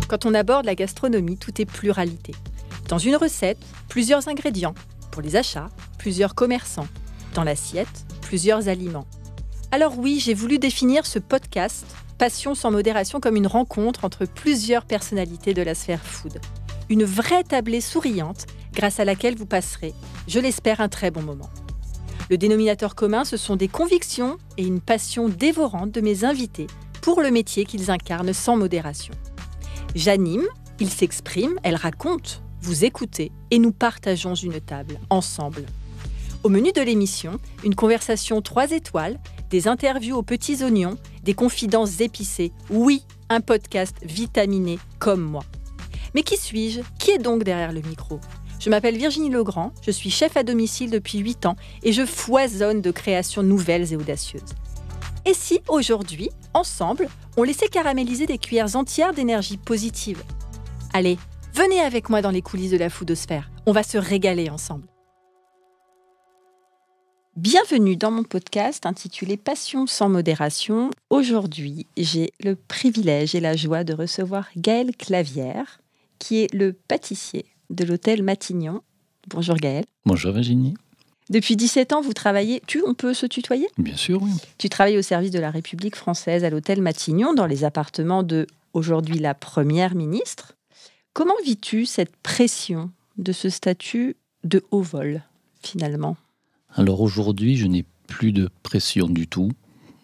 Quand on aborde la gastronomie, tout est pluralité. Dans une recette, plusieurs ingrédients. Pour les achats, plusieurs commerçants. Dans l'assiette, plusieurs aliments. Alors oui, j'ai voulu définir ce podcast Passion sans modération comme une rencontre entre plusieurs personnalités de la sphère food. Une vraie tablée souriante grâce à laquelle vous passerez, je l'espère, un très bon moment. Le dénominateur commun, ce sont des convictions et une passion dévorante de mes invités pour le métier qu'ils incarnent sans modération. J'anime, ils s'expriment, elles racontent, vous écoutez et nous partageons une table, ensemble. Au menu de l'émission, une conversation 3 étoiles, des interviews aux petits oignons, des confidences épicées. Oui, un podcast vitaminé comme moi. Mais qui suis-je ? Qui est donc derrière le micro ? Je m'appelle Virginie Legrand, je suis chef à domicile depuis 8 ans et je foisonne de créations nouvelles et audacieuses. Et si, aujourd'hui, ensemble, on laissait caraméliser des cuillères entières d'énergie positive ? Allez, venez avec moi dans les coulisses de la foodosphère, on va se régaler ensemble. Bienvenue dans mon podcast intitulé Passion sans modération. Aujourd'hui, j'ai le privilège et la joie de recevoir Gaël Clavière, qui est le pâtissier de l'hôtel Matignon. Bonjour Gaël. Bonjour Virginie. Depuis 17 ans, vous travaillez... On peut se tutoyer ? Bien sûr, oui. Tu travailles au service de la République française à l'hôtel Matignon, dans les appartements de, aujourd'hui, la Première ministre. Comment vis-tu cette pression de ce statut de haut vol, finalement ? Alors aujourd'hui, je n'ai plus de pression du tout.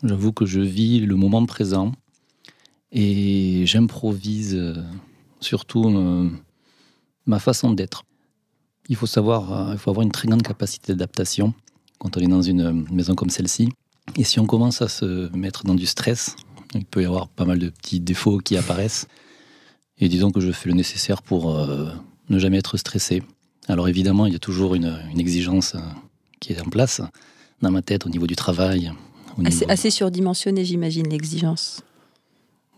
J'avoue que je vis le moment présent et j'improvise surtout ma façon d'être. Il faut avoir une très grande capacité d'adaptation quand on est dans une maison comme celle-ci. Et si on commence à se mettre dans du stress, il peut y avoir pas mal de petits défauts qui apparaissent. Et disons que je fais le nécessaire pour ne jamais être stressé. Alors évidemment, il y a toujours une exigence qui est en place dans ma tête au niveau du travail. Assez surdimensionné, j'imagine, l'exigence.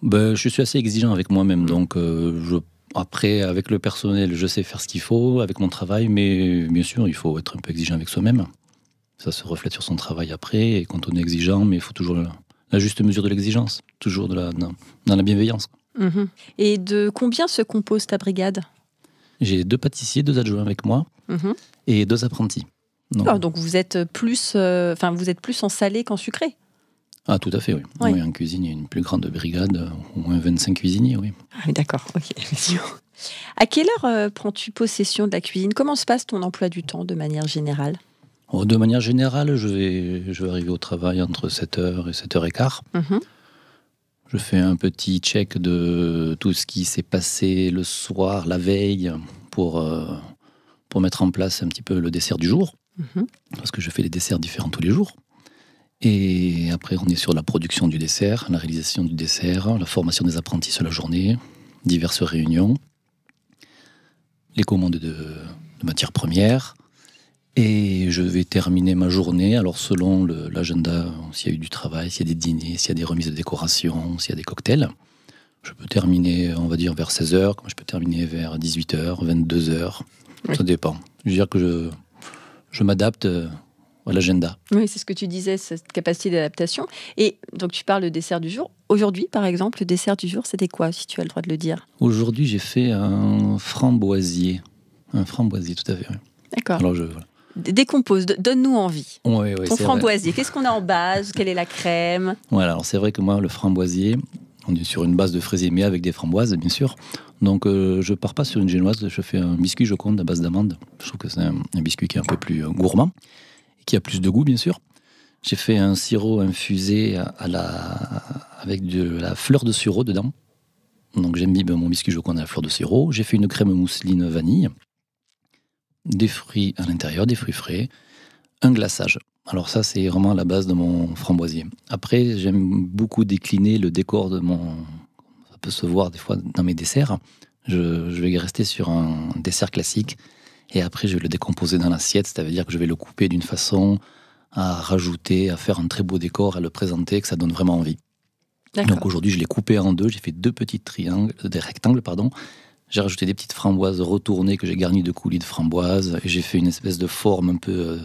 Je suis assez exigeant avec moi-même, donc après, avec le personnel, je sais faire ce qu'il faut, avec mon travail, mais bien sûr, il faut être un peu exigeant avec soi-même. Ça se reflète sur son travail après, et quand on est exigeant, mais il faut toujours la juste mesure de l'exigence, toujours dans la bienveillance. Mmh. Et de combien se compose ta brigade ? J'ai 2 pâtissiers, 2 adjoints avec moi, et 2 apprentis. Donc vous êtes plus en salé qu'en sucré. Ah, tout à fait, oui. Oui, en cuisine, il y a une plus grande brigade, au moins 25 cuisiniers, oui. Ah oui, d'accord, ok. À quelle heure prends-tu possession de la cuisine ? Comment se passe ton emploi du temps, de manière générale ? De manière générale, je vais arriver au travail entre 7h et 7h15. Je fais un petit check de tout ce qui s'est passé le soir, la veille, pour mettre en place un petit peu le dessert du jour. Parce que je fais des desserts différents tous les jours. Et après, on est sur la production du dessert, la réalisation du dessert, la formation des apprentis sur la journée, diverses réunions, les commandes de matières premières. Et je vais terminer ma journée, alors selon l'agenda, s'il y a eu du travail, s'il y a des dîners, s'il y a des remises de décoration, s'il y a des cocktails. Je peux terminer, on va dire, vers 16h, comme je peux terminer vers 18h, 22h. Oui. Ça dépend. Je veux dire que je m'adapte à l'agenda. Oui, c'est ce que tu disais, cette capacité d'adaptation. Et donc tu parles de dessert du jour. Aujourd'hui, par exemple, le dessert du jour, c'était quoi, si tu as le droit de le dire ? Aujourd'hui, j'ai fait un framboisier. Un framboisier, tout à fait, oui. D'accord. Alors, voilà. Décompose, donne-nous envie. Oui, ton framboisier, vrai. Qu'est-ce qu'on a en base ? Quelle est la crème ? Voilà, alors c'est vrai que moi, le framboisier, on est sur une base de fraisier mais avec des framboises, bien sûr. Donc, je pars pas sur une génoise, je fais un biscuit Joconde à base d'amandes. Je trouve que c'est un biscuit qui est un peu plus gourmand, et qui a plus de goût, bien sûr. J'ai fait un sirop infusé avec de la fleur de sureau dedans. Donc, j'imbibe mon biscuit Joconde à la fleur de sureau. J'ai fait une crème mousseline vanille, des fruits à l'intérieur, des fruits frais, un glaçage. Alors ça, c'est vraiment la base de mon framboisier. Après, j'aime beaucoup décliner le décor de ça peut se voir des fois dans mes desserts. Je vais rester sur un dessert classique et après, je vais le décomposer dans l'assiette. C'est-à-dire que je vais le couper d'une façon à rajouter, à faire un très beau décor, à le présenter, que ça donne vraiment envie. D'accord. Donc aujourd'hui, je l'ai coupé en 2. J'ai fait 2 petits rectangles. J'ai rajouté des petites framboises retournées que j'ai garnies de coulis de framboises. Et j'ai fait une espèce de forme un peu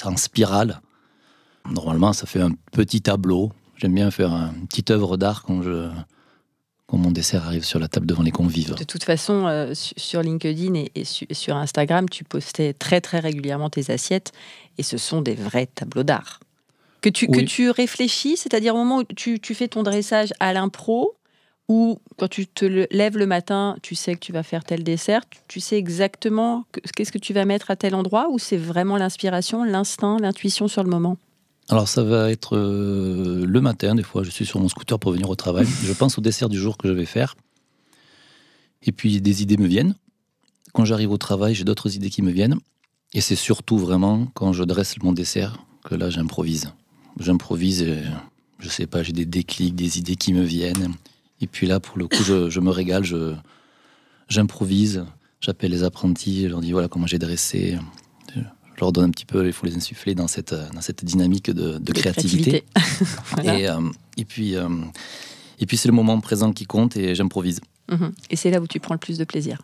en spirale. Normalement, ça fait un petit tableau. J'aime bien faire une petite œuvre d'art quand quand mon dessert arrive sur la table devant les convives. De toute façon, sur LinkedIn et sur Instagram, tu postais très très régulièrement tes assiettes et ce sont des vrais tableaux d'art. Que tu réfléchis, c'est-à-dire au moment où tu fais ton dressage à l'impro, ou quand tu te lèves le matin, tu sais que tu vas faire tel dessert, tu sais exactement qu'est-ce que tu vas mettre à tel endroit, ou c'est vraiment l'inspiration, l'instinct, l'intuition sur le moment? Alors ça va être le matin, des fois je suis sur mon scooter pour venir au travail, je pense au dessert du jour que je vais faire, et puis des idées me viennent. Quand j'arrive au travail, j'ai d'autres idées qui me viennent, et c'est surtout vraiment quand je dresse mon dessert que là j'improvise. J'improvise, et, je sais pas, j'ai des déclics, des idées qui me viennent, et puis là pour le coup je me régale, j'improvise, j'appelle les apprentis, je leur dis voilà comment j'ai dressé. Je leur donne un petit peu, il faut les insuffler dans cette dynamique de créativité. Voilà. Et puis c'est le moment présent qui compte et j'improvise. Et c'est là où tu prends le plus de plaisir.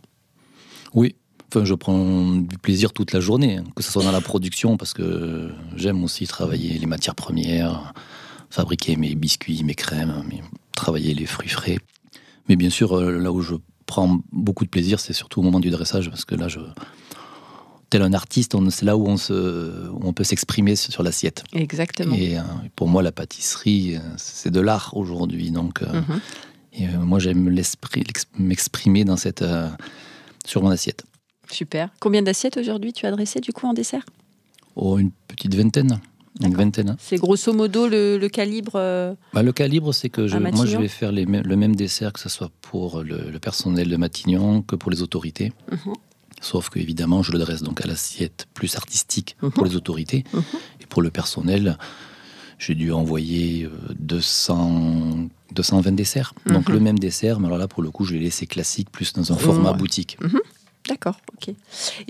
Oui, enfin, je prends du plaisir toute la journée, que ce soit dans la production, parce que j'aime aussi travailler les matières premières, fabriquer mes biscuits, mes crèmes, travailler les fruits frais. Mais bien sûr, là où je prends beaucoup de plaisir, c'est surtout au moment du dressage, parce que là, tel un artiste, c'est là où on peut s'exprimer sur l'assiette. Exactement. Et pour moi, la pâtisserie, c'est de l'art aujourd'hui. Donc, et moi, j'aime m'exprimer sur mon assiette. Super. Combien d'assiettes aujourd'hui tu as dressées du coup en dessert? Oh, une petite vingtaine. Une vingtaine. C'est grosso modo le calibre Le calibre, c'est que moi, je vais faire le même dessert, que ce soit pour le personnel de Matignon que pour les autorités. Sauf que évidemment, je le dresse donc à l'assiette plus artistique pour les autorités. Et pour le personnel, j'ai dû envoyer 220 desserts. Donc le même dessert, mais alors là, pour le coup, je l'ai laissé classique, plus dans un format boutique. D'accord, ok.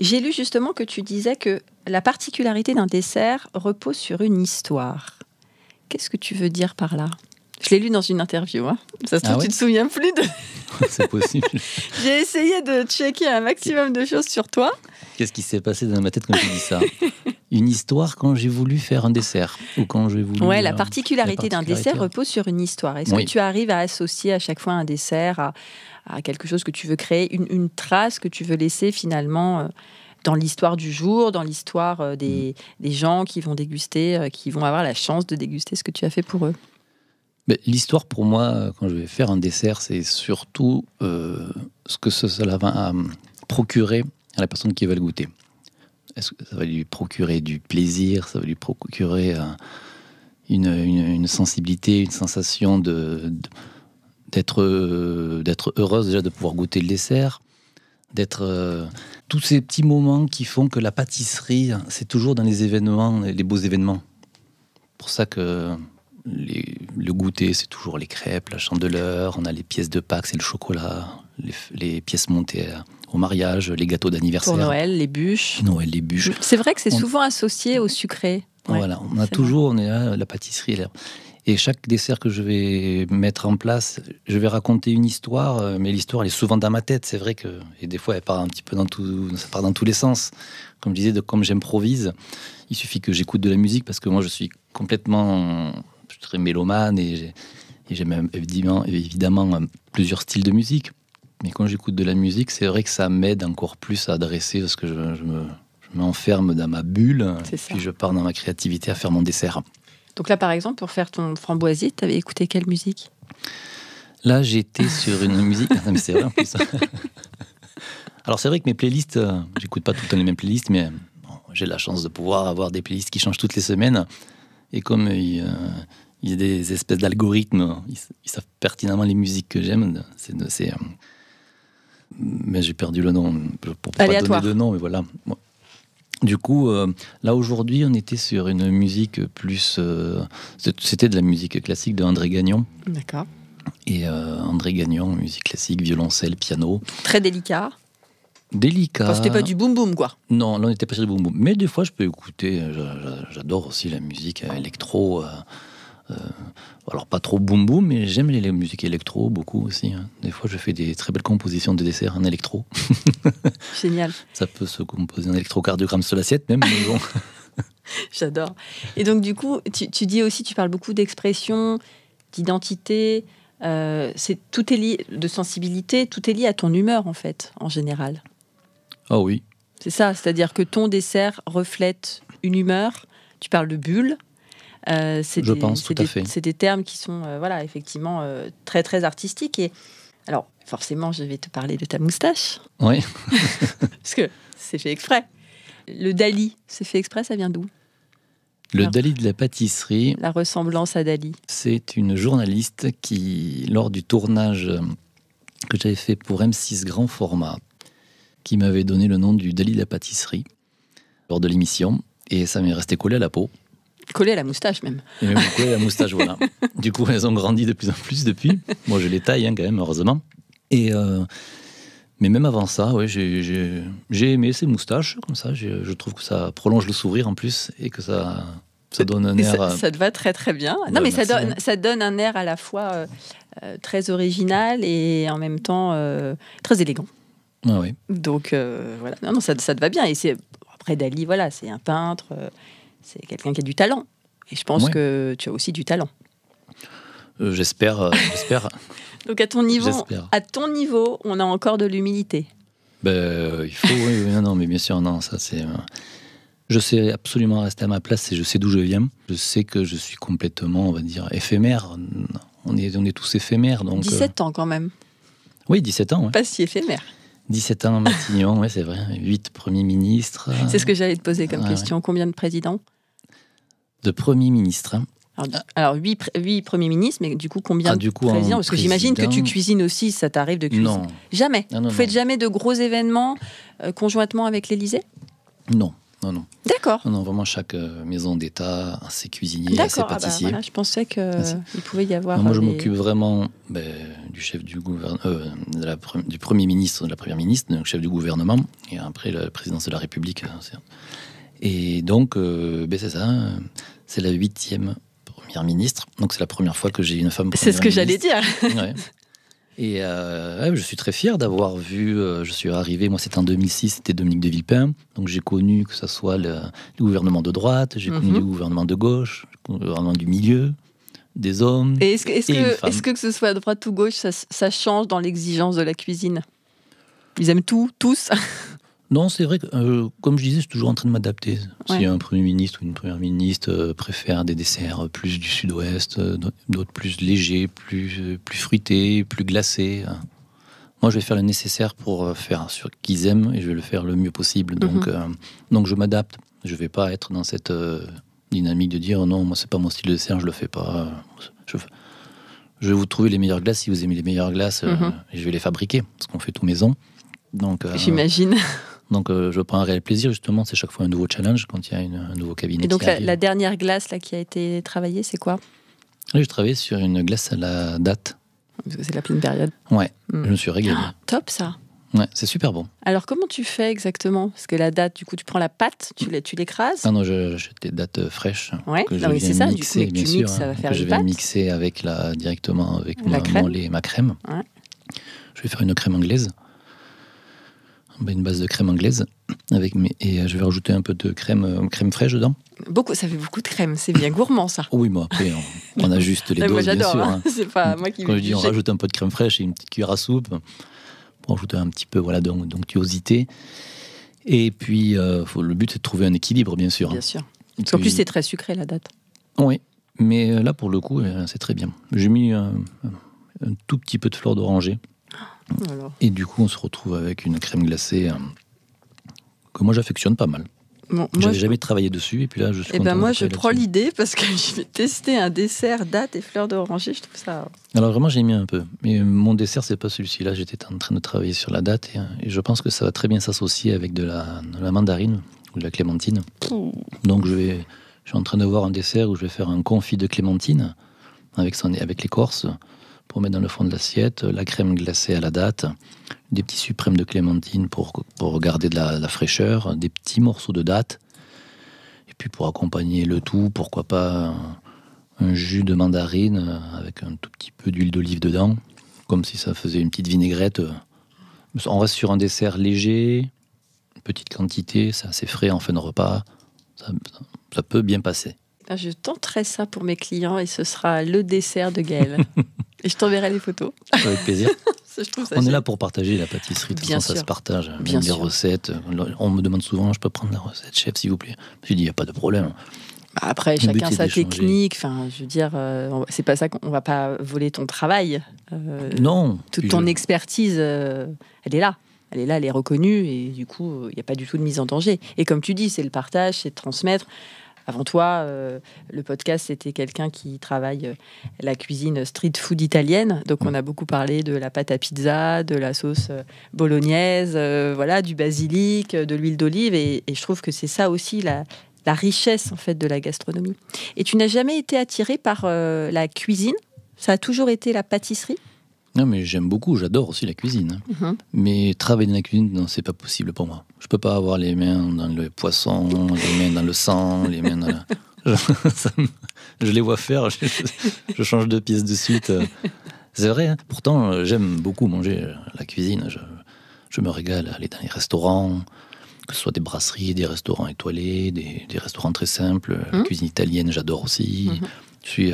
J'ai lu justement que tu disais que la particularité d'un dessert repose sur une histoire. Qu'est-ce que tu veux dire par là? Je l'ai lu dans une interview. Ça se trouve, tu ne te souviens plus de... C'est possible. J'ai essayé de checker un maximum de choses sur toi. Qu'est-ce qui s'est passé dans ma tête quand j'ai dit ça? Une histoire quand j'ai voulu faire un dessert, ou quand j'ai voulu... Ouais, la particularité d'un dessert repose sur une histoire. Est-ce que tu arrives à associer à chaque fois un dessert à quelque chose que tu veux créer, une trace que tu veux laisser finalement dans l'histoire du jour, dans l'histoire des gens qui vont déguster, qui vont avoir la chance de déguster ce que tu as fait pour eux? L'histoire, pour moi, quand je vais faire un dessert, c'est surtout ce que cela va procurer à la personne qui va le goûter. Est-ce que ça va lui procurer du plaisir, ça va lui procurer une sensibilité, une sensation d'être heureuse déjà de pouvoir goûter le dessert, d'être tous ces petits moments qui font que la pâtisserie, c'est toujours dans les événements, les beaux événements. Pour ça que le goûter, c'est toujours les crêpes, la chandeleur, on a les pièces de Pâques, c'est le chocolat, les pièces montées au mariage, les gâteaux d'anniversaire. Pour Noël, les bûches. Noël, les bûches. C'est vrai que c'est souvent associé au sucré. Voilà, on est là, la pâtisserie. Et chaque dessert que je vais mettre en place, je vais raconter une histoire, mais l'histoire, elle est souvent dans ma tête. C'est vrai que, et des fois, elle part un petit peu ça part dans tous les sens. Comme je disais, comme j'improvise, il suffit que j'écoute de la musique, parce que moi, je suis très mélomane et j'aime évidemment plusieurs styles de musique. Mais quand j'écoute de la musique, c'est vrai que ça m'aide encore plus à dresser, parce que je m'enferme dans ma bulle, puis je pars dans ma créativité à faire mon dessert. Donc là, par exemple, pour faire ton framboisier, tu avais écouté quelle musique? Là, j'étais sur une musique... Non, mais c'est vrai en plus. Alors c'est vrai que mes playlists, j'écoute pas tout le temps les mêmes playlists, mais j'ai la chance de pouvoir avoir des playlists qui changent toutes les semaines. Et comme il y a des espèces d'algorithmes, ils savent pertinemment les musiques que j'aime. Mais j'ai perdu le nom, pour pas donner de nom, mais voilà. Du coup, là aujourd'hui, on était sur une musique plus... c'était de la musique classique de André Gagnon. D'accord. Et André Gagnon, musique classique, violoncelle, piano. Très délicat. Délicat. Enfin, c'était pas du boum boum, quoi. Non, là on n'était pas sur du boum boum. Mais des fois, je peux écouter. J'adore aussi la musique électro. Alors pas trop boum boum, mais j'aime les musiques électro beaucoup aussi. Des fois, je fais des très belles compositions de desserts en électro. Génial. Ça peut se composer en électrocardiogramme sur l'assiette même. Mais bon. J'adore. Et donc du coup, tu dis aussi, tu parles beaucoup d'expression, d'identité. tout est lié de sensibilité, tout est lié à ton humeur en fait, en général. Ah oui. C'est ça, c'est-à-dire que ton dessert reflète une humeur. Tu parles de bulles. Je pense, tout à fait. C'est des termes qui sont effectivement très très artistiques. Et alors forcément, je vais te parler de ta moustache. Oui. Parce que c'est fait exprès. Le Dali, c'est fait exprès, ça vient d'où ? Le Dali de la pâtisserie. La ressemblance à Dali. C'est une journaliste qui, lors du tournage que j'avais fait pour M6 Grand Format, qui m'avait donné le nom du Dali de la pâtisserie lors de l'émission. Et ça m'est resté collé à la peau. Collé à la moustache même. Et même collé à la moustache, voilà. Du coup, elles ont grandi de plus en plus depuis. Moi, je les taille quand même, heureusement. Mais même avant ça, ouais, j'ai aimé ces moustaches, comme ça. Je trouve que ça prolonge le sourire en plus et que ça donne un air... Ça te va très très bien. Non, mais ça donne un air à la fois très original et en même temps très élégant. Ah oui. Donc voilà, non, ça te va bien. Et après Dali, voilà, c'est un peintre, c'est quelqu'un qui a du talent. Et je pense que tu as aussi du talent. J'espère. Donc à ton niveau, on a encore de l'humilité. Il faut, oui, non, mais bien sûr, non, ça c'est... Je sais absolument rester à ma place et je sais d'où je viens. Je sais que je suis complètement, on va dire, éphémère. On est tous éphémères. Donc, 17 ans quand même. Oui, 17 ans. Ouais. Pas si éphémère. 17 ans à Matignon, ouais, c'est vrai. 8 premiers ministres. C'est ce que j'allais te poser comme question. Ouais. Combien de présidents ? De premiers ministres. Alors 8 premiers ministres, mais du coup, combien de présidents ? Parce que j'imagine que tu cuisines aussi, ça t'arrive de cuisiner. Non. Jamais. Vous faites jamais de gros événements conjointement avec l'Élysée ? Non. D'accord. Non, vraiment, chaque maison d'État a ses cuisiniers, a ses pâtissiers. Voilà, je pensais qu'il pouvait y avoir... moi, je m'occupe vraiment du chef du du Premier ministre, de la Première ministre, du chef du gouvernement, et après la présidence de la République. Et donc, c'est ça, c'est la 8e Première ministre. Donc, c'est la première fois que j'ai une femme Première ministre. C'est ce que j'allais dire. Ouais. Et je suis très fier d'avoir vu, je suis arrivé, moi c'était en 2006, c'était Dominique de Villepin, donc j'ai connu que ce soit le gouvernement de droite, j'ai connu le gouvernement de gauche, le gouvernement du milieu, des hommes et est-ce que ce soit à droite ou gauche, ça change dans l'exigence de la cuisine ? Ils aiment tout, tous ? Non, c'est vrai que, comme je disais, je suis toujours en train de m'adapter. Ouais. Si un Premier ministre ou une Première ministre préfère des desserts plus du sud-ouest, d'autres plus légers, plus fruités, plus glacés, moi je vais faire le nécessaire pour faire ce qu'ils aiment et je vais le faire le mieux possible. Donc je m'adapte. Je ne vais pas être dans cette dynamique de dire non, moi c'est pas mon style de dessert, je le fais pas. Je vais vous trouver les meilleures glaces si vous aimez les meilleures glaces et je vais les fabriquer parce qu'on fait tout maison. Donc, j'imagine. Donc je prends un réel plaisir justement, c'est chaque fois un nouveau challenge quand il y a un nouveau cabinet. Et donc la dernière glace là, qui a été travaillée, c'est quoi ? Là, je travaillais sur une glace à la date. Parce que c'est la pleine période. Ouais, je me suis régalé. Top ça. Ouais, c'est super bon. Alors comment tu fais exactement ? Parce que la date, du coup, tu prends la pâte, tu l'écrases ? Non, j'achète des dates fraîches. Ouais, que c'est ça, mixer, du coup, tu mixes, ça va faire que je vais mixer directement avec ma crème. Ouais. Je vais faire une crème anglaise. Une base de crème anglaise et je vais rajouter un peu de crème fraîche dedans. Ça fait beaucoup de crème, c'est bien gourmand ça. Oui, moi après on ajuste les doses. Moi j'adore, bien sûr. C'est pas moi qui. Quand je dis on rajoute un peu de crème fraîche et une petite cuillère à soupe pour ajouter un petit peu d'onctuosité. Et puis le but c'est de trouver un équilibre bien sûr. Bien sûr. Parce qu'en plus c'est très sucré la date. Oui, mais là pour le coup c'est très bien. J'ai mis un tout petit peu de fleur d'oranger. Alors. Et du coup, on se retrouve avec une crème glacée que moi j'affectionne pas mal. Bon, j'avais jamais travaillé dessus et puis là je suis content. Moi je prends l'idée parce que je vais tester un dessert date et fleur d'oranger, je trouve ça. Alors vraiment j'ai mis un peu, mais mon dessert c'est pas celui-ci là. J'étais en train de travailler sur la date et je pense que ça va très bien s'associer avec de la mandarine ou de la clémentine. Donc je suis en train de voir un dessert où je vais faire un confit de clémentine avec l'écorce. Pour mettre dans le fond de l'assiette, la crème glacée à la date, des petits suprêmes de clémentine pour garder de la fraîcheur, des petits morceaux de date, et puis pour accompagner le tout, pourquoi pas un jus de mandarine avec un tout petit peu d'huile d'olive dedans, comme si ça faisait une petite vinaigrette. On reste sur un dessert léger, petite quantité, c'est assez frais en fin de repas, ça peut bien passer. Je tenterai ça pour mes clients et ce sera le dessert de Gaëlle. Et je t'enverrai les photos. Avec plaisir. Je trouve ça On est génial. là pour partager la pâtisserie. De toute façon, ça se partage. Bien Même les sûr. recettes. On me demande souvent, je peux prendre la recette, chef, s'il vous plaît. J'ai dit, il n'y a pas de problème. Après, Le but, chacun c'est sa d'échanger. technique. Enfin, je veux dire, c'est pas ça qu'on va pas voler ton travail. Non. Toute Puis ton expertise, elle est là. Elle est là, elle est reconnue et du coup, il n'y a pas du tout de mise en danger. Et comme tu dis, c'est le partage, c'est de transmettre. Avant toi, le podcast, c'était quelqu'un qui travaille la cuisine street food italienne. Donc, on a beaucoup parlé de la pâte à pizza, de la sauce bolognaise, voilà, du basilic, de l'huile d'olive. Et je trouve que c'est ça aussi la richesse en fait de la gastronomie. Et tu n'as jamais été attiré par la cuisine? Ça a toujours été la pâtisserie? Non, mais j'aime beaucoup, j'adore aussi la cuisine. Mhm. Mais travailler dans la cuisine, non, c'est pas possible pour moi. Je peux pas avoir les mains dans le poisson, les mains dans le sang, les mains dans la... Je les vois faire, je change de pièce de suite. C'est vrai, hein. Pourtant, j'aime beaucoup manger la cuisine. Je me régale à aller dans les restaurants, que ce soit des brasseries, des restaurants étoilés, des restaurants très simples. La cuisine italienne, j'adore aussi. Je suis...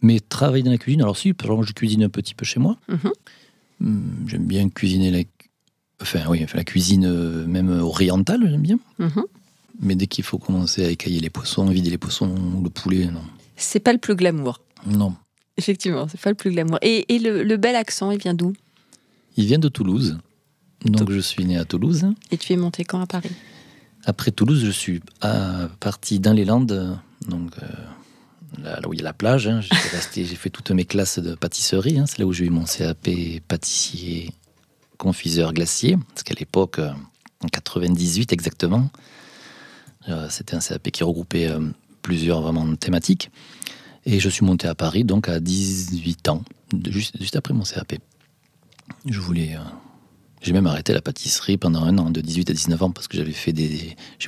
Mais travailler dans la cuisine, alors si, par exemple, je cuisine un petit peu chez moi. J'aime bien cuisiner la cuisine même orientale, j'aime bien. Mais dès qu'il faut commencer à écailler les poissons, vider les poissons ou le poulet, non. C'est pas le plus glamour. Non. Effectivement, c'est pas le plus glamour. Et le bel accent, il vient d'où? Il vient de Toulouse. Donc je suis né à Toulouse. Et tu es monté quand à Paris? Après Toulouse, je suis parti dans les Landes, donc là où il y a la plage. Hein. J'ai fait toutes mes classes de pâtisserie. Hein. C'est là où j'ai eu mon CAP pâtissier, confiseur, glacier. Parce qu'à l'époque, en 98 exactement, c'était un CAP qui regroupait plusieurs vraiment thématiques. Et je suis monté à Paris donc à 18 ans, juste après mon CAP. J'ai même arrêté la pâtisserie pendant un an, de 18 à 19 ans, parce que j'ai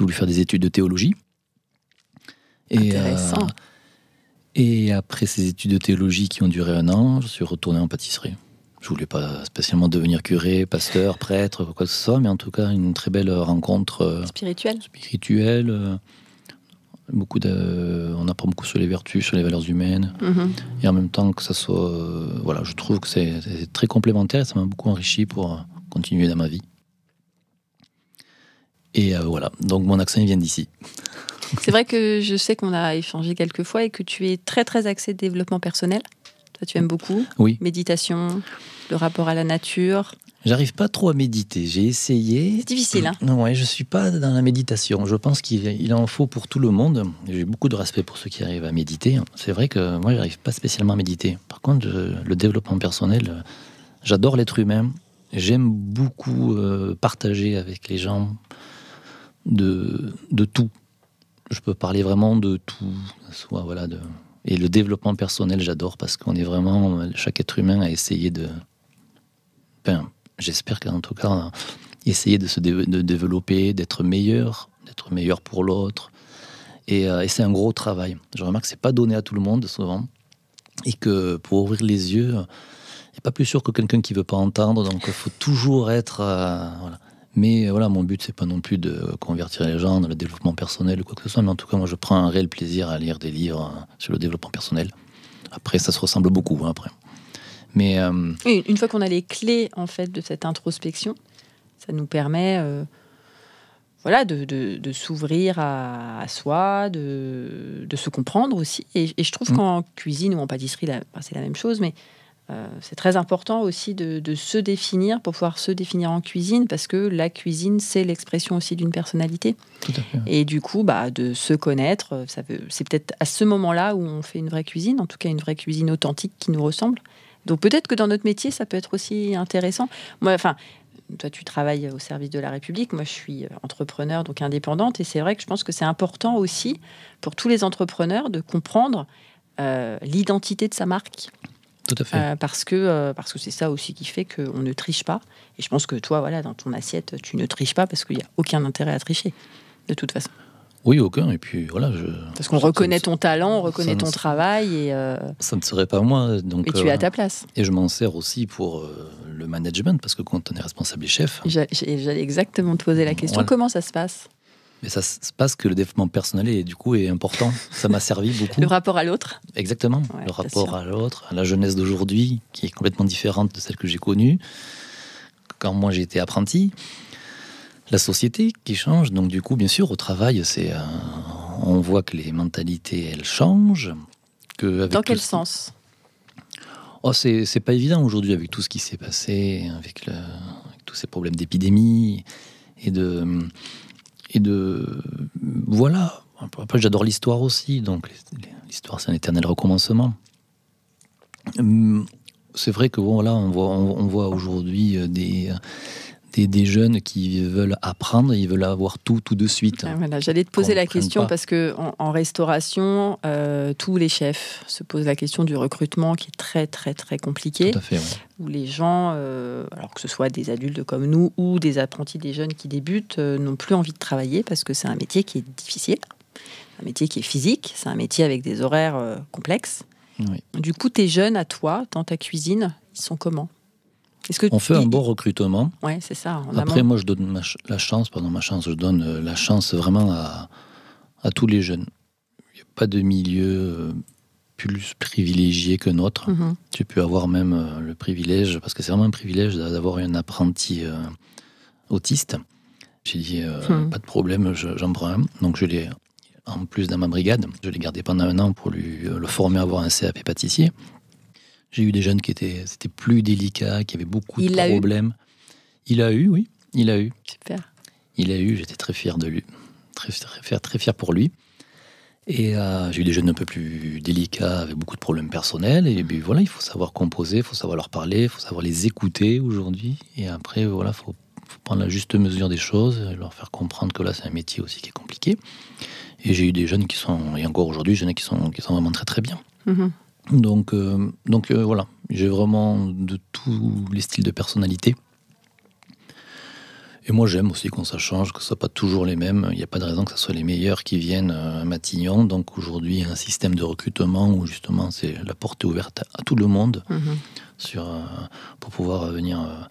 voulu faire des études de théologie. Intéressant. Et après ces études de théologie qui ont duré un an, je suis retourné en pâtisserie. Je voulais pas spécialement devenir curé, pasteur, prêtre, quoi que ce soit, mais en tout cas une très belle rencontre Spirituelle. On apprend beaucoup sur les vertus, sur les valeurs humaines, et en même temps que ça soit, je trouve que c'est très complémentaire. Et ça m'a beaucoup enrichi pour continuer dans ma vie. Et voilà, donc mon accent il vient d'ici. C'est vrai que je sais qu'on a échangé quelques fois et que tu es très très axé développement personnel. Toi, tu aimes beaucoup. Oui. Méditation, le rapport à la nature. J'arrive pas trop à méditer. J'ai essayé. C'est difficile, hein? Ouais, je suis pas dans la méditation. Je pense qu'il en faut pour tout le monde. J'ai beaucoup de respect pour ceux qui arrivent à méditer. C'est vrai que moi, j'arrive pas spécialement à méditer. Par contre, le développement personnel, j'adore l'être humain. J'aime beaucoup partager avec les gens de tout. Je peux parler vraiment de tout. Et le développement personnel, j'adore parce qu'on est vraiment... Chaque être humain a essayé de... J'espère qu'en tout cas, essayer de développer, d'être meilleur pour l'autre. Et c'est un gros travail. Je remarque que c'est pas donné à tout le monde, souvent. Et que pour ouvrir les yeux, il n'y a pas plus sûr que quelqu'un qui veut pas entendre. Donc, il faut toujours être... voilà. Mais voilà, mon but, c'est pas non plus de convertir les gens dans le développement personnel ou quoi que ce soit. Mais en tout cas, moi, je prends un réel plaisir à lire des livres sur le développement personnel. Après, ça se ressemble beaucoup, hein, après. Mais une fois qu'on a les clés en fait de cette introspection, ça nous permet de s'ouvrir à soi, de se comprendre aussi. Et je trouve qu'en cuisine ou en pâtisserie, c'est la même chose, mais c'est très important aussi de se définir pour pouvoir se définir en cuisine, parce que la cuisine, c'est l'expression aussi d'une personnalité. Tout à fait. Et du coup, de se connaître, c'est peut-être à ce moment-là où on fait une vraie cuisine, en tout cas une vraie cuisine authentique qui nous ressemble. Donc peut-être que dans notre métier, ça peut être aussi intéressant. Moi, toi, tu travailles au service de la République. Moi, je suis entrepreneur, donc indépendante. Et c'est vrai que je pense que c'est important aussi pour tous les entrepreneurs de comprendre l'identité de sa marque. Tout à fait. Parce que c'est ça aussi qui fait qu'on ne triche pas. Et je pense que toi, dans ton assiette, tu ne triches pas parce qu'il n'y a aucun intérêt à tricher, de toute façon. Oui, aucun. Et puis voilà, parce qu'on reconnaît ton talent, on reconnaît ton travail. Et, ça ne serait pas moi. Donc, et tu es à ta place. Et je m'en sers aussi pour le management, parce que quand on est responsable et chef... J'allais exactement te poser la question. Voilà. Comment ça se passe? Mais ça se passe que le développement personnel est important. Ça m'a servi beaucoup. Le rapport à l'autre. Exactement. Ouais, le rapport à l'autre, à la jeunesse d'aujourd'hui, qui est complètement différente de celle que j'ai connue quand moi j'étais apprenti. La société qui change. Donc du coup, bien sûr, au travail, on voit que les mentalités, elles changent. Dans quel sens ? C'est pas évident aujourd'hui avec tout ce qui s'est passé, avec tous ces problèmes d'épidémie et de voilà. Après, j'adore l'histoire aussi, donc l'histoire, c'est un éternel recommencement. C'est vrai que voilà, on voit aujourd'hui des jeunes qui veulent apprendre, ils veulent avoir tout de suite. Voilà, j'allais te poser la question parce que en restauration, tous les chefs se posent la question du recrutement qui est très très très compliqué. Tout à fait. Ouais. Où les gens, alors que ce soit des adultes comme nous ou des apprentis, des jeunes qui débutent, n'ont plus envie de travailler parce que c'est un métier qui est difficile, un métier qui est physique, c'est un métier avec des horaires complexes. Oui. Du coup, tes jeunes à toi, dans ta cuisine, ils sont comment ? On fait un bon recrutement. Oui, c'est ça. Après, moi, je donne la chance vraiment à tous les jeunes. Il n'y a pas de milieu plus privilégié que nôtre. Mm-hmm. Tu peux avoir même le privilège, parce que c'est vraiment un privilège d'avoir un apprenti autiste. J'ai dit, pas de problème, j'en prends un. Donc, je l'ai, en plus dans ma brigade, je l'ai gardé pendant 1 an pour le former à avoir un CAP pâtissier. J'ai eu des jeunes c'était plus délicat, qui avaient beaucoup de problèmes. Il a eu, oui. Il a eu. Super. Il a eu, j'étais très fier de lui. Très fier pour lui. Et j'ai eu des jeunes un peu plus délicats, avec beaucoup de problèmes personnels. Et puis voilà, il faut savoir composer, il faut savoir leur parler, il faut savoir les écouter aujourd'hui. Et après, voilà, il faut prendre la juste mesure des choses, leur faire comprendre que là, c'est un métier aussi qui est compliqué. Et j'ai eu des jeunes et encore aujourd'hui, qui sont vraiment très très bien. Mm-hmm. Donc voilà, j'ai vraiment de tous les styles de personnalité. Et moi, j'aime aussi quand ça change, que ce ne soit pas toujours les mêmes. Il n'y a pas de raison que ce soit les meilleurs qui viennent à Matignon. Donc aujourd'hui, il y a un système de recrutement où justement, c'est la porte est ouverte à tout le monde pour pouvoir venir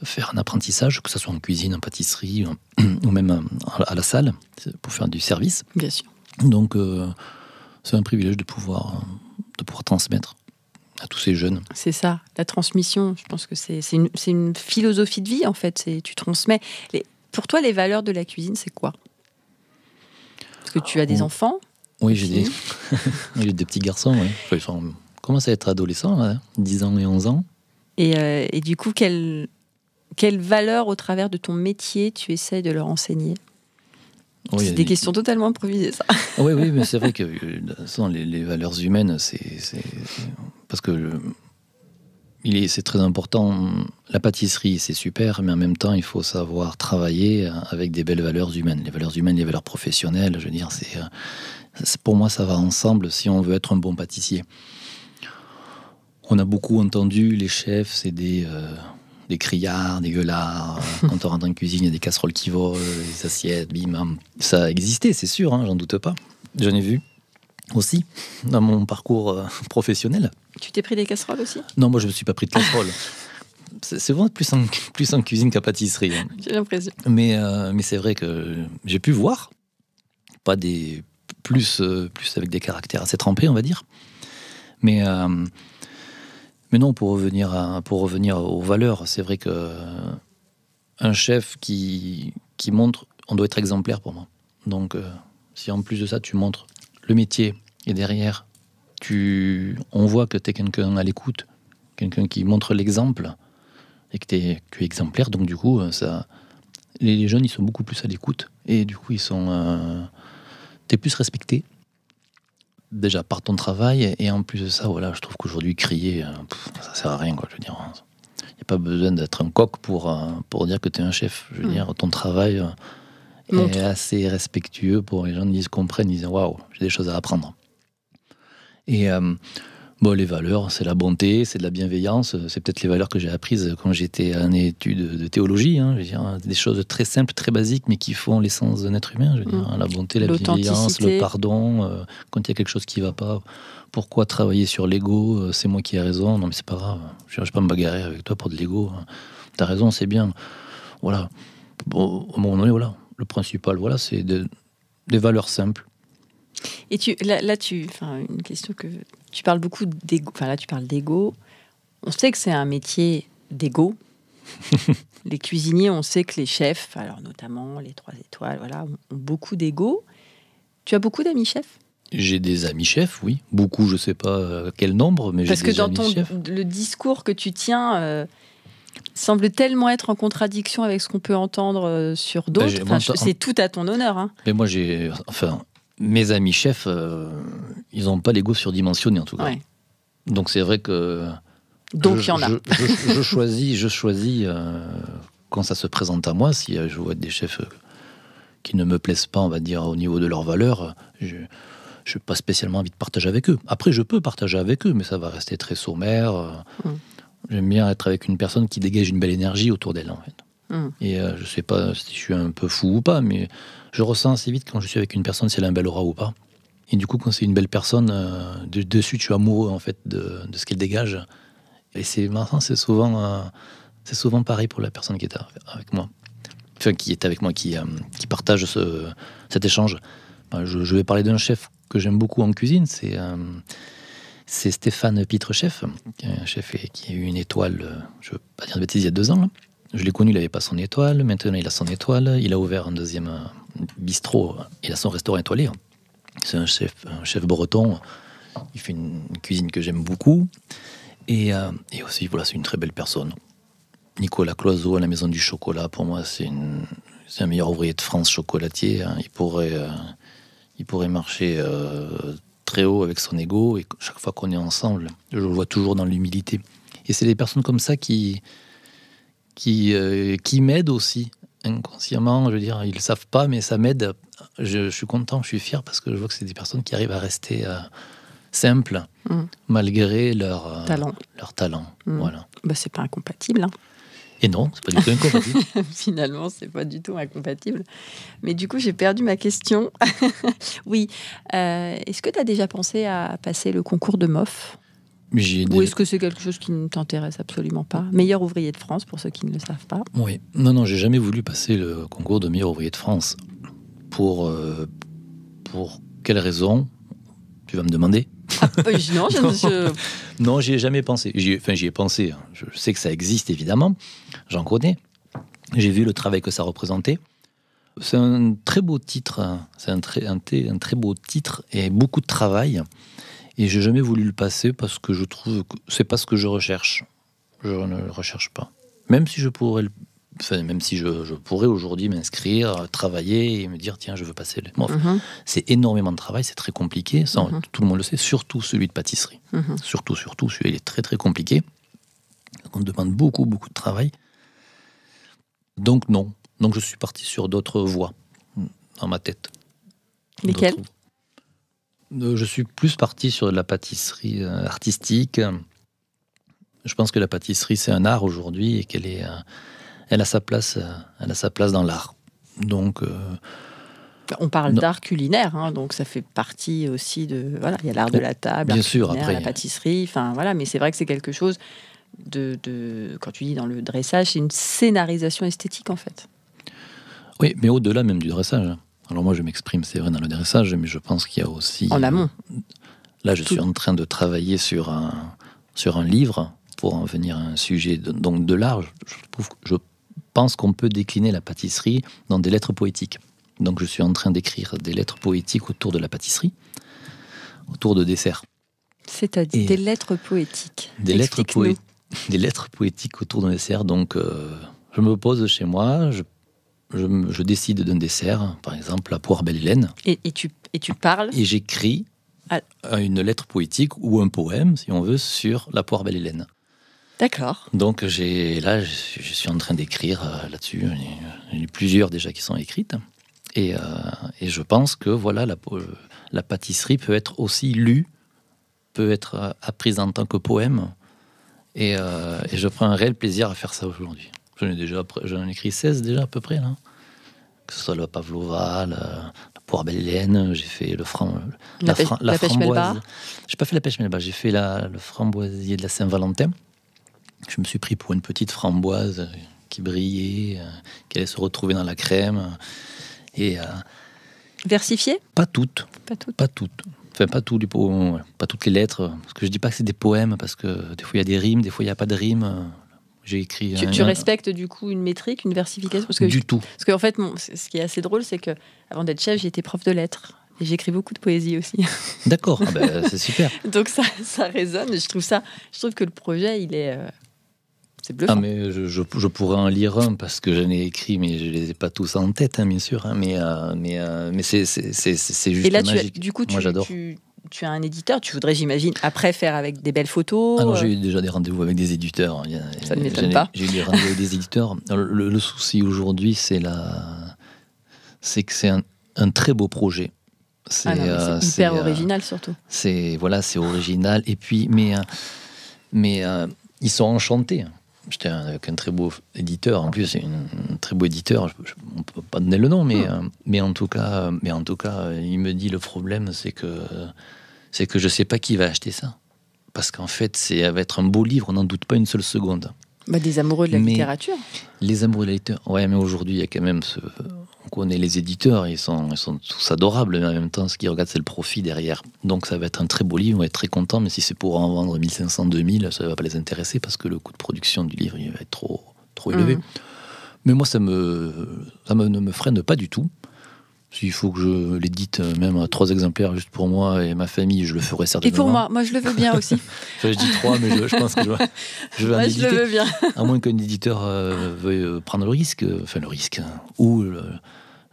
faire un apprentissage, que ce soit en cuisine, en pâtisserie ou même à la salle, pour faire du service. Bien sûr. Donc c'est un privilège de pouvoir transmettre à tous ces jeunes. C'est ça, la transmission. Je pense que c'est une philosophie de vie, en fait. Tu transmets. Pour toi, les valeurs de la cuisine, c'est quoi ? Parce que tu as des enfants. Oui, j'ai des petits garçons. Ouais. Enfin, ils commencent à être adolescents, là, 10 ans et 11 ans. Et du coup, quelle valeur, au travers de ton métier, tu essaies de leur enseigner ? Oui, c'est des questions totalement improvisées, ça. Oui, mais c'est vrai que les valeurs humaines, parce que c'est très important. La pâtisserie, c'est super, mais en même temps, il faut savoir travailler avec des belles valeurs humaines. Les valeurs humaines, les valeurs professionnelles, je veux dire, pour moi, ça va ensemble si on veut être un bon pâtissier. On a beaucoup entendu, les chefs, c'est des criards, des gueulards. Quand on rentre en cuisine, il y a des casseroles qui volent, des assiettes, bim. Ça a existé, c'est sûr, j'en doute pas. J'en ai vu aussi dans mon parcours professionnel. Tu t'es pris des casseroles aussi ? Non, moi je me suis pas pris de casseroles. C'est vraiment plus en cuisine qu'à pâtisserie. J'ai l'impression. Mais c'est vrai que j'ai pu voir, pas des plus avec des caractères assez trempés, on va dire. Mais non, pour revenir aux valeurs, c'est vrai que un chef qui montre, on doit être exemplaire pour moi. Donc, si en plus de ça, tu montres le métier et derrière, on voit que tu es quelqu'un à l'écoute, quelqu'un qui montre l'exemple et que tu es exemplaire. Donc, du coup, les jeunes, ils sont beaucoup plus à l'écoute et du coup, t'es plus respecté. Déjà par ton travail, et en plus de ça, voilà, je trouve qu'aujourd'hui, crier, ça sert à rien, quoi. Je veux dire, il n'y a pas besoin d'être un coq pour dire que tu es un chef. Je veux dire, ton travail est assez respectueux pour que les gens comprennent, ils disent waouh, j'ai des choses à apprendre. Et les valeurs, c'est la bonté, c'est de la bienveillance, c'est peut-être les valeurs que j'ai apprises quand j'étais en études de théologie. Je veux dire, des choses très simples, très basiques, mais qui font l'essence d'un être humain. Je veux dire, la bonté, la bienveillance, le pardon. Quand il y a quelque chose qui ne va pas, pourquoi travailler sur l'ego ? C'est moi qui ai raison. Non, mais c'est pas grave. Je ne vais pas me bagarrer avec toi pour de l'ego. T'as raison, c'est bien. Voilà. Bon, au moment donné, voilà. le principal, voilà, c'est des valeurs simples. Et une question que tu parles beaucoup d'ego. Enfin là, tu parles d'ego. On sait que c'est un métier d'ego. Les cuisiniers, on sait que les chefs, alors notamment les 3 étoiles, voilà, ont beaucoup d'ego. Tu as beaucoup d'amis chefs? J'ai des amis chefs, oui. Beaucoup, je ne sais pas quel nombre, mais j'ai des amis chefs. Parce que dans le discours que tu tiens semble tellement être en contradiction avec ce qu'on peut entendre sur d'autres. C'est tout à ton honneur. Hein. Mais moi, mes amis chefs, ils n'ont pas l'ego surdimensionné, en tout cas. Ouais. Donc, c'est vrai que... Donc, il y en a. Je choisis quand ça se présente à moi, si je vois des chefs qui ne me plaisent pas, on va dire, au niveau de leurs valeurs, je n'ai pas spécialement envie de partager avec eux. Après, je peux partager avec eux, mais ça va rester très sommaire. J'aime bien être avec une personne qui dégage une belle énergie autour d'elle, en fait. Et je ne sais pas si je suis un peu fou ou pas, mais je ressens assez vite quand je suis avec une personne si elle a un bel aura ou pas. Et du coup, quand c'est une belle personne, dessus, je suis amoureux, en fait, de ce qu'elle dégage. Et c'est souvent pareil pour la personne qui est avec moi. Enfin, qui est avec moi, qui partage cet échange. Je vais parler d'un chef que j'aime beaucoup en cuisine, c'est Stéphane Pitre-Chef, qui est un chef qui a eu une étoile, je ne veux pas dire de bêtises, il y a 2 ans. Là. Je l'ai connu, il n'avait pas son étoile, maintenant il a son étoile, il a ouvert un 2e bistrot, il a son restaurant étoilé. C'est un chef breton, il fait une cuisine que j'aime beaucoup. Et aussi, voilà, c'est une très belle personne. Nicolas Cloiseau à la Maison du Chocolat, pour moi, c'est un meilleur ouvrier de France chocolatier. Hein. Il pourrait marcher très haut avec son ego. Et chaque fois qu'on est ensemble, je le vois toujours dans l'humilité. Et c'est des personnes comme ça qui m'aident aussi, inconsciemment. Je veux dire, ils ne le savent pas, mais ça m'aide. Je suis content, je suis fier, parce que je vois que c'est des personnes qui arrivent à rester... simple, malgré leur talent. Voilà. Bah, c'est pas incompatible. Hein. Et non, c'est pas du tout incompatible. Finalement, c'est pas du tout incompatible. Mais du coup, j'ai perdu ma question. Oui. Est-ce que tu as déjà pensé à passer le concours de MOF ? Ou est-ce que c'est quelque chose qui ne t'intéresse absolument pas ? Meilleur ouvrier de France, pour ceux qui ne le savent pas. Oui. Non, j'ai jamais voulu passer le concours de meilleur ouvrier de France. Pour quelle raison ? Tu vas me demander ? Non, j'y ai jamais pensé. J'y ai pensé. Je sais que ça existe, évidemment. J'en connais. J'ai vu le travail que ça représentait. C'est un très beau titre. C'est un très beau titre et beaucoup de travail. Et j'ai jamais voulu le passer parce que je trouve que c'est pas ce que je recherche. Je ne le recherche pas. Même si je pourrais je pourrais aujourd'hui m'inscrire, travailler et me dire tiens, je veux passer le MOF. C'est énormément de travail, c'est très compliqué, ça, tout le monde le sait, surtout celui de pâtisserie. Surtout, celui-là, il est très très compliqué. On demande beaucoup de travail. Donc non. Donc je suis parti sur d'autres voies dans ma tête. Lesquelles ? Je suis plus parti sur la pâtisserie artistique. Je pense que la pâtisserie, c'est un art aujourd'hui et qu'elle est... Elle a sa place dans l'art. Donc, on parle d'art culinaire, hein, donc ça fait partie aussi de... Voilà, il y a l'art de la table, bien sûr, après, la pâtisserie, enfin voilà, mais c'est vrai que c'est quelque chose de quand tu dis dans le dressage, c'est une scénarisation esthétique en fait. Oui, mais au-delà même du dressage. Alors moi je m'exprime, c'est vrai, dans le dressage, mais je pense qu'il y a aussi... En amont. Là, je suis en train de travailler sur un livre pour en venir à un sujet de l'art. Je pense qu'on peut décliner la pâtisserie dans des lettres poétiques. Donc je suis en train d'écrire des lettres poétiques autour de la pâtisserie, autour de desserts. C'est-à-dire des lettres poétiques. Des lettres poétiques autour d'un dessert. Donc je me pose chez moi, je décide d'un dessert, par exemple la poire belle Hélène. Et tu parles. Et j'écris une lettre poétique ou un poème, si on veut, sur la poire belle Hélène. D'accord. Donc je suis en train d'écrire là-dessus. Il y a plusieurs déjà qui sont écrites. Et je pense que voilà, la pâtisserie peut être aussi lue, peut être apprise en tant que poème. Et je prends un réel plaisir à faire ça aujourd'hui. J'en ai écrit 16 déjà à peu près. Là. Que ce soit la pavlova, la poire belle Hélène, j'ai fait la pêche melba. J'ai pas fait la pêche melba, j'ai fait le framboisier de la Saint-Valentin. Je me suis pris pour une petite framboise qui brillait, qui allait se retrouver dans la crème. Et Versifiées ? pas toutes. Pas toutes. Pas toutes. Enfin, pas tout du poème, pas toutes les lettres. Parce que je dis pas que c'est des poèmes, parce que des fois il y a des rimes, des fois il n'y a pas de rimes. J'ai écrit. Tu respectes du coup une métrique, une versification parce que du tout. Parce qu'en fait, ce qui est assez drôle, c'est que avant d'être chef, j'étais prof de lettres. Et j'écris beaucoup de poésie aussi. D'accord, c'est super. Donc ça résonne. Je trouve que le projet, c'est bluffant. Ah, mais je pourrais en lire un parce que j'en ai écrit, mais je les ai pas tous en tête, bien sûr. Mais c'est juste et là, magique. Du coup, moi j'adore. Tu as un éditeur. Tu voudrais, j'imagine, après faire avec des belles photos. Ah non, j'ai eu déjà des rendez-vous avec des éditeurs. Ça ne m'étonne pas. J'ai eu des rendez-vous avec des éditeurs. Le souci aujourd'hui, c'est que c'est un très beau projet. C'est hyper original surtout. C'est original. Et puis, mais ils sont enchantés. J'étais avec un très beau éditeur. En plus, c'est un très beau éditeur. On ne peut pas donner le nom, mais en tout cas, il me dit le problème, c'est que je ne sais pas qui va acheter ça. Parce qu'en fait, ça va être un beau livre, on n'en doute pas une seule seconde. Des amoureux de la littérature. Les amoureux de la littérature. Ouais, mais aujourd'hui, il y a quand même on connaît les éditeurs, ils sont tous adorables, mais en même temps, ce qu'ils regardent, c'est le profit derrière. Donc ça va être un très beau livre, on va être très content, mais si c'est pour en vendre 1500, 2000, ça ne va pas les intéresser parce que le coût de production du livre, il va être trop élevé. Mais moi, ça ne me freine pas du tout. S'il faut que je l'édite même à 3 exemplaires juste pour moi et ma famille, je le ferai certainement. Et pour moi je le veux bien aussi. Je dis 3, mais je pense que je vais en éditer. Je le veux bien. À moins qu'un éditeur veuille prendre le risque, ou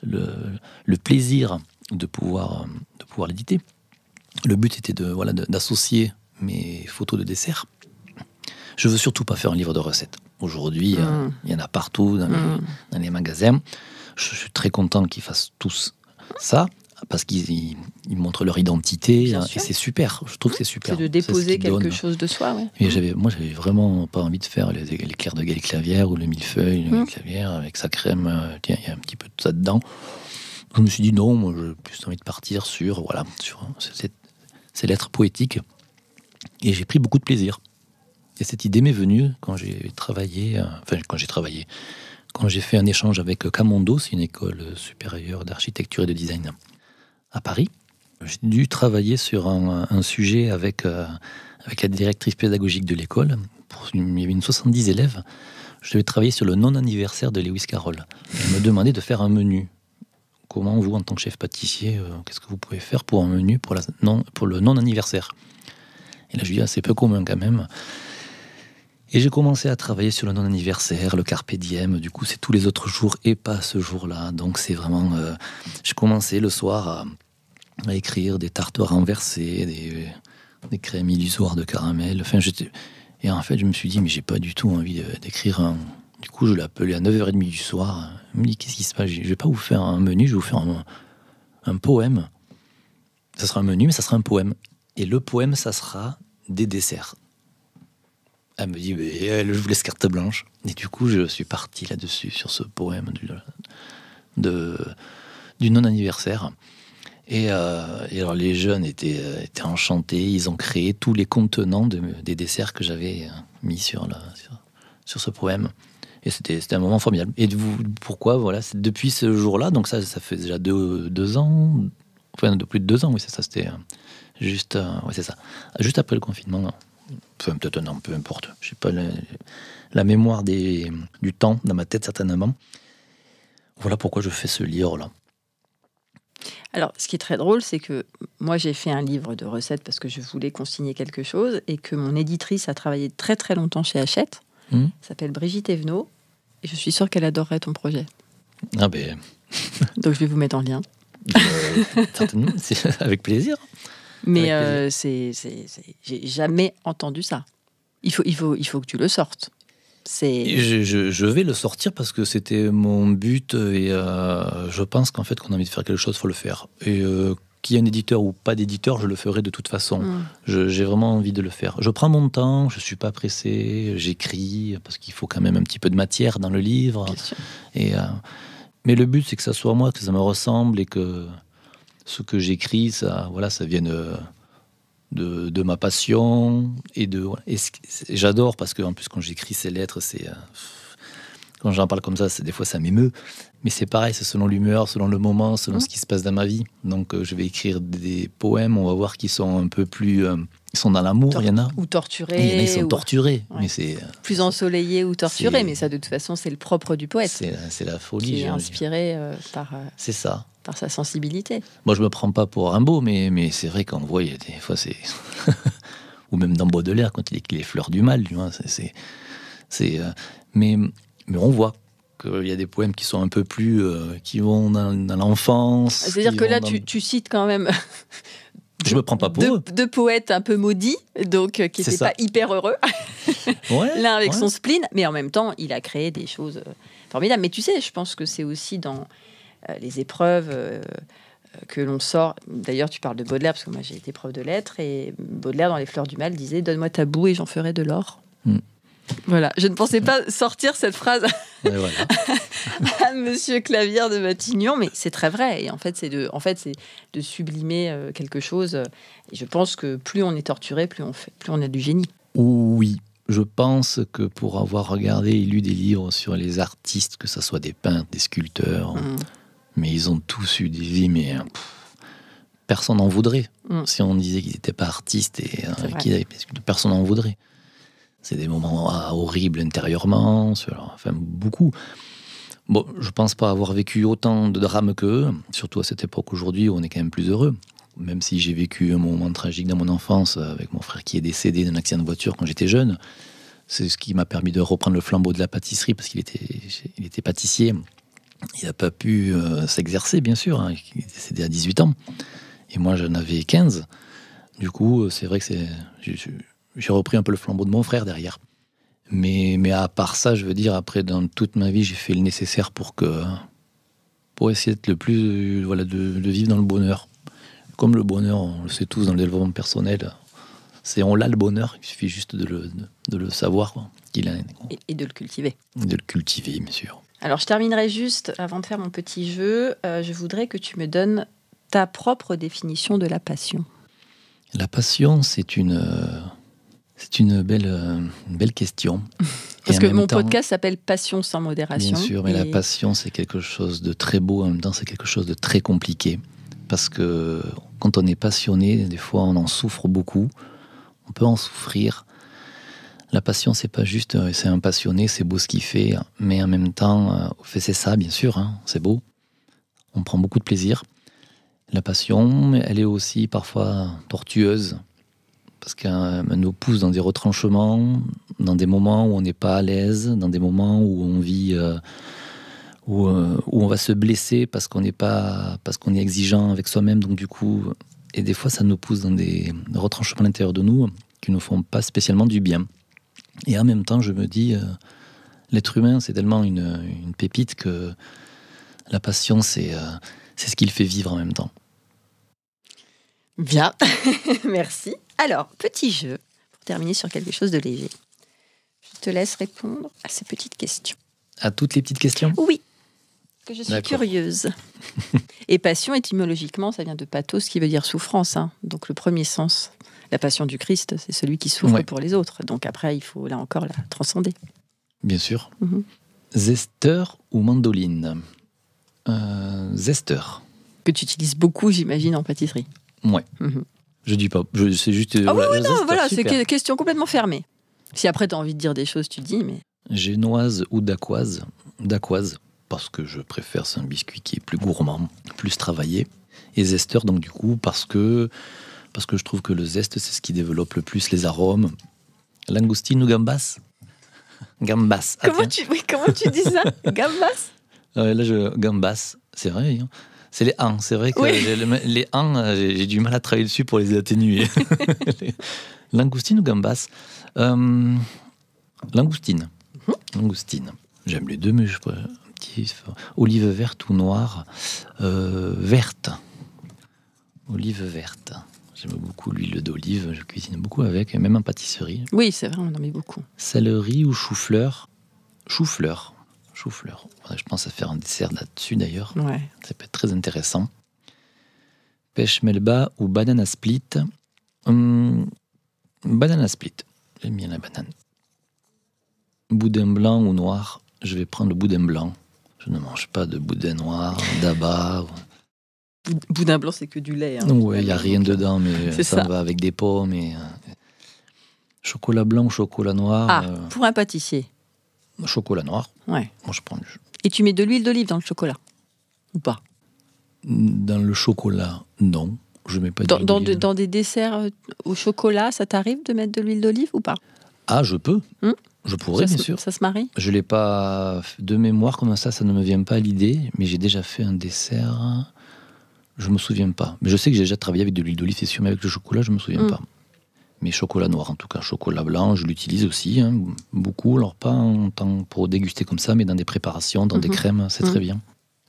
le plaisir de pouvoir l'éditer. Le but était d'associer mes photos de dessert. Je veux surtout pas faire un livre de recettes. Aujourd'hui, il y en a partout dans les magasins. Je suis très content qu'ils fassent tous ça, parce qu'ils montrent leur identité, et c'est super. Je trouve que c'est super. C'est de déposer quelque chose de soi, ouais. Et j'avais vraiment pas envie de faire les éclairs de Gaël Clavière ou le millefeuille de Gaël Clavière avec sa crème. Tiens, il y a un petit peu de ça dedans. Je me suis dit non, moi j'ai plus envie de partir sur ces lettres poétiques. Et j'ai pris beaucoup de plaisir. Et cette idée m'est venue quand j'ai travaillé, quand j'ai fait un échange avec Camondo, c'est une école supérieure d'architecture et de design à Paris. J'ai dû travailler sur un sujet avec la directrice pédagogique de l'école. Il y avait une 70 élèves. Je devais travailler sur le non-anniversaire de Lewis Carroll. Elle me demandait de faire un menu. Comment vous, en tant que chef pâtissier, qu'est-ce que vous pouvez faire pour un menu pour le non-anniversaire? Et là, je lui dis, c'est peu commun quand même. Et j'ai commencé à travailler sur le non-anniversaire, le carpe diem. Du coup, c'est tous les autres jours et pas ce jour-là. Donc, c'est vraiment... j'ai commencé le soir à écrire des tartes renversées, des crèmes illusoires de caramel. Et en fait, je me suis dit, mais j'ai pas du tout envie d'écrire un... Du coup, je l'ai appelé à 9h30 du soir. Il me dit, qu'est-ce qui se passe? Je vais pas vous faire un menu, je vais vous faire un poème. Ça sera un menu, mais ça sera un poème. Et le poème, ça sera des desserts. Elle me dit, je vous laisse carte blanche. Et du coup, je suis parti là-dessus, sur ce poème du non-anniversaire. Et alors, les jeunes étaient enchantés. Ils ont créé tous les contenants des desserts que j'avais mis sur ce poème. Et c'était un moment formidable. Et pourquoi c'est depuis ce jour-là, donc ça fait déjà 2 ans, enfin de plus de 2 ans, oui, c'est ça, c'était juste après le confinement. Enfin, peut-être un an, peu importe. Je sais pas la mémoire du temps dans ma tête, certainement. Voilà pourquoi je fais ce livre-là. Alors, ce qui est très drôle, c'est que moi, j'ai fait un livre de recettes parce que je voulais consigner quelque chose et que mon éditrice a travaillé très très longtemps chez Hachette. Elle s'appelle Brigitte Evenot et je suis sûre qu'elle adorerait ton projet. Ah ben... Donc, je vais vous mettre en lien. Certainement, c'est avec plaisir. Mais j'ai jamais entendu ça. Il faut que tu le sortes. Je vais le sortir parce que c'était mon but et je pense qu'en fait, qu'on a envie de faire quelque chose, il faut le faire. Et qu'il y ait un éditeur ou pas d'éditeur, je le ferai de toute façon. J'ai vraiment envie de le faire. Je prends mon temps, je ne suis pas pressé, j'écris parce qu'il faut quand même un petit peu de matière dans le livre. Mais le but, c'est que ça soit moi, que ça me ressemble et que ce que j'écris, ça vienne de ma passion et j'adore parce que en plus quand j'écris ces lettres, Quand j'en parle comme ça, des fois ça m'émeut. Mais c'est pareil, c'est selon l'humeur, selon le moment, selon ce qui se passe dans ma vie. Donc je vais écrire des poèmes, on va voir qu'ils sont un peu plus... ils sont dans l'amour, il y en a. Ou torturés. Et il y en a, ils sont torturés. Ouais. Mais c'est, plus ensoleillés ou torturés, mais ça de toute façon c'est le propre du poète. C'est la folie. Qui est inspiré c'est ça. Par sa sensibilité. Moi je me prends pas pour Rimbaud, mais c'est vrai qu'on voit, il y a des fois c'est... Ou même dans Baudelaire, quand il écrit les fleurs du mal, tu vois, mais on voit qu'il y a des poèmes qui sont un peu plus... qui vont dans l'enfance. C'est-à-dire que là, tu cites quand même... Je me prends pas pour eux. Deux poètes un peu maudits, donc qui n'étaient pas hyper heureux. L'un avec son spleen, mais en même temps, il a créé des choses formidables. Mais tu sais, je pense que c'est aussi dans les épreuves que l'on sort. D'ailleurs, tu parles de Baudelaire, parce que moi, j'ai été prof de lettres, et Baudelaire, dans Les Fleurs du Mal, disait « Donne-moi ta boue et j'en ferai de l'or ». Voilà, je ne pensais pas sortir cette phrase à Monsieur Clavière de Matignon, mais c'est très vrai. Et en fait, c'est de sublimer quelque chose. Et je pense que plus on est torturé, plus on a du génie. Oui, je pense que pour avoir regardé et lu des livres sur les artistes, que ce soit des peintres, des sculpteurs, mais ils ont tous eu des vies, mais personne n'en voudrait. Si on disait qu'ils n'étaient pas artistes et personne n'en voudrait. C'est des moments horribles intérieurement, enfin beaucoup. Bon, je pense pas avoir vécu autant de drames qu'eux, surtout à cette époque aujourd'hui où on est quand même plus heureux. Même si j'ai vécu un moment tragique dans mon enfance avec mon frère qui est décédé d'un accident de voiture quand j'étais jeune, c'est ce qui m'a permis de reprendre le flambeau de la pâtisserie parce qu'il était pâtissier. Il n'a pas pu s'exercer, bien sûr. Hein. Il est décédé à 18 ans. Et moi, j'en avais 15. Du coup, c'est vrai que j'ai repris un peu le flambeau de mon frère derrière. Mais à part ça, je veux dire, après, dans toute ma vie, j'ai fait le nécessaire pour essayer d'être le plus... de vivre dans le bonheur. Comme le bonheur, on le sait tous dans le développement personnel, on l'a le bonheur, il suffit juste de le savoir. Quoi, et de le cultiver. De le cultiver, bien sûr. Alors, je terminerai juste, avant de faire mon petit jeu, je voudrais que tu me donnes ta propre définition de la passion. La passion, c'est une belle question. Parce que mon podcast s'appelle Passion sans modération. Bien sûr, mais la passion, c'est quelque chose de très beau, en même temps, c'est quelque chose de très compliqué. Parce que quand on est passionné, des fois, on en souffre beaucoup. On peut en souffrir. La passion, c'est pas juste, c'est un passionné, c'est beau ce qu'il fait, mais en même temps, c'est ça, bien sûr, hein, c'est beau. On prend beaucoup de plaisir. La passion, elle est aussi parfois tortueuse. Parce qu'elle nous pousse dans des retranchements, dans des moments où on n'est pas à l'aise, dans des moments où on vit, où on va se blesser parce qu'on est exigeant avec soi-même. Donc du coup, et des fois, ça nous pousse dans des retranchements à l'intérieur de nous qui ne font pas spécialement du bien. Et en même temps, je me dis, l'être humain, c'est tellement une pépite que la passion, c'est ce qui le fait vivre en même temps. Bien, merci. Alors, petit jeu, pour terminer sur quelque chose de léger. Je te laisse répondre à ces petites questions. À toutes les petites questions ? Oui, que je suis curieuse. Et passion, étymologiquement, ça vient de pathos, qui veut dire souffrance. Hein. Donc le premier sens, la passion du Christ, c'est celui qui souffre pour les autres. Donc après, il faut là encore la transcender. Bien sûr. Zesteur ou mandoline ? Zesteur. Que tu utilises beaucoup, j'imagine, en pâtisserie. Ouais. Je dis pas. C'est juste. C'est une question complètement fermée. Si après tu as envie de dire des choses, tu dis, mais. Génoise ou dacquoise ? Dacquoise, parce que je préfère, c'est un biscuit qui est plus gourmand, plus travaillé. Et zesteur, donc du coup, parce que je trouve que le zeste, c'est ce qui développe le plus les arômes. Langoustine ou gambas ? Gambas. Comment tu dis ça ? Gambas ? Gambas, c'est vrai. Hein. C'est les ans. C'est vrai que les ans, j'ai du mal à travailler dessus pour les atténuer. Langoustine ou gambas ? Langoustine. Langoustine. J'aime les deux, mais je pourrais un petit olive verte ou noire. Verte. Olive verte. J'aime beaucoup l'huile d'olive. Je cuisine beaucoup avec, même en pâtisserie. Oui, c'est vrai, on en met beaucoup. Céleri ou chou-fleur ? Chou-fleur. Chou-fleur. Je pense à faire un dessert là-dessus d'ailleurs. Ouais. Ça peut être très intéressant. Pêche melba ou banane à split. Banane à split. J'aime bien la banane. Boudin blanc ou noir. je vais prendre le boudin blanc. Je ne mange pas de boudin noir, d'abat. Boudin blanc, c'est que du lait. Ouais, il n'y a rien dedans, mais c'est ça ça. va avec des pommes. Chocolat blanc ou chocolat noir. Pour un pâtissier. Chocolat noir. Ouais. Moi, je prends Et tu mets de l'huile d'olive dans le chocolat ou pas? Dans le chocolat, non. Je mets pas d'huile d'olive. Dans des desserts au chocolat, ça t'arrive de mettre de l'huile d'olive ou pas? Ah, je peux. Je pourrais, bien sûr. Ça se marie? Je ne l'ai pas de mémoire comme ça ne me vient pas à l'idée. Mais j'ai déjà fait un dessert. Je ne me souviens pas. Mais je sais que j'ai déjà travaillé avec de l'huile d'olive, c'est sûr. Mais avec le chocolat, je ne me souviens pas. Mais chocolat noir, en tout cas. Chocolat blanc, je l'utilise aussi. Beaucoup. Alors, pas en tant pour déguster comme ça, mais dans des préparations, dans des crèmes, c'est très bien.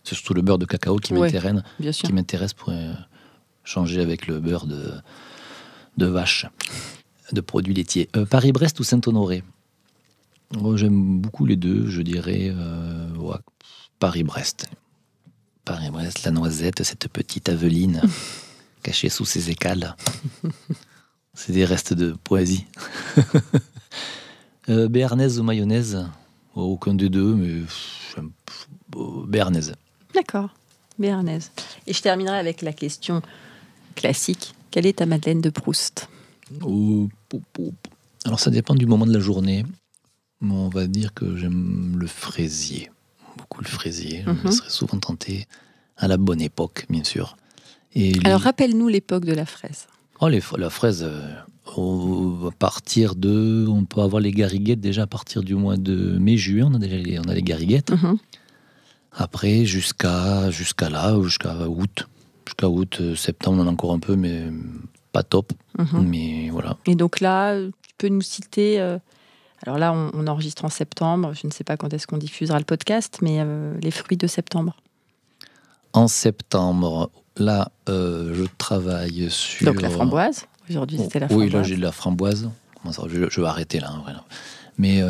C'est surtout le beurre de cacao qui m'intéresse pour changer avec le beurre de vache, de produits laitiers. Paris-Brest ou Saint-Honoré? J'aime beaucoup les deux, je dirais Paris-Brest. Paris-Brest, la noisette, cette petite aveline cachée sous ses écales. C'est des restes de poésie. Béarnaise ou mayonnaise? Aucun des deux, mais j'aime béarnaise. D'accord, béarnaise. Et je terminerai avec la question classique. Quelle est ta Madeleine de Proust? Alors ça dépend du moment de la journée. On va dire que j'aime le fraisier. Beaucoup le fraisier. Je me serais souvent tenté à la bonne époque, bien sûr. Alors rappelle-nous l'époque de la fraise. La fraise, à partir de... On peut avoir les gariguettes déjà à partir du mois de mai-juin. On a les gariguettes. Après, jusqu'à août. Jusqu'à août, septembre, on en a encore un peu, mais pas top. Mais voilà. Et donc là, tu peux nous citer... alors là, on enregistre en septembre. Je ne sais pas quand est-ce qu'on diffusera le podcast, mais les fruits de septembre. En septembre, là, je travaille sur... Donc la framboise. Aujourd'hui, c'était la framboise. Oui, là, j'ai de la framboise. Je vais arrêter là. Voilà. Mais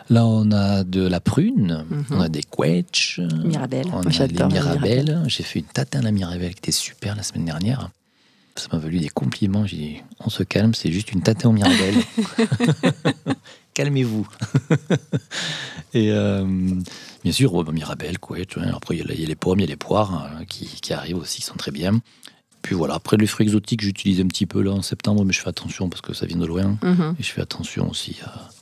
là, on a de la prune, on a des quetches, Mirabelle. on a des mirabelles. J'ai fait une tatin à la mirabelle qui était super la semaine dernière. Ça m'a valu des compliments. J'ai dit, on se calme, c'est juste une tatin aux mirabelles. Calmez-vous. Et bien sûr, mirabelle, quetch. Après, il y a les pommes, il y a les poires qui arrivent aussi, qui sont très bien. Puis voilà, après les fruits exotiques, j'utilise un petit peu là en septembre, mais je fais attention parce que ça vient de loin. Et je fais attention aussi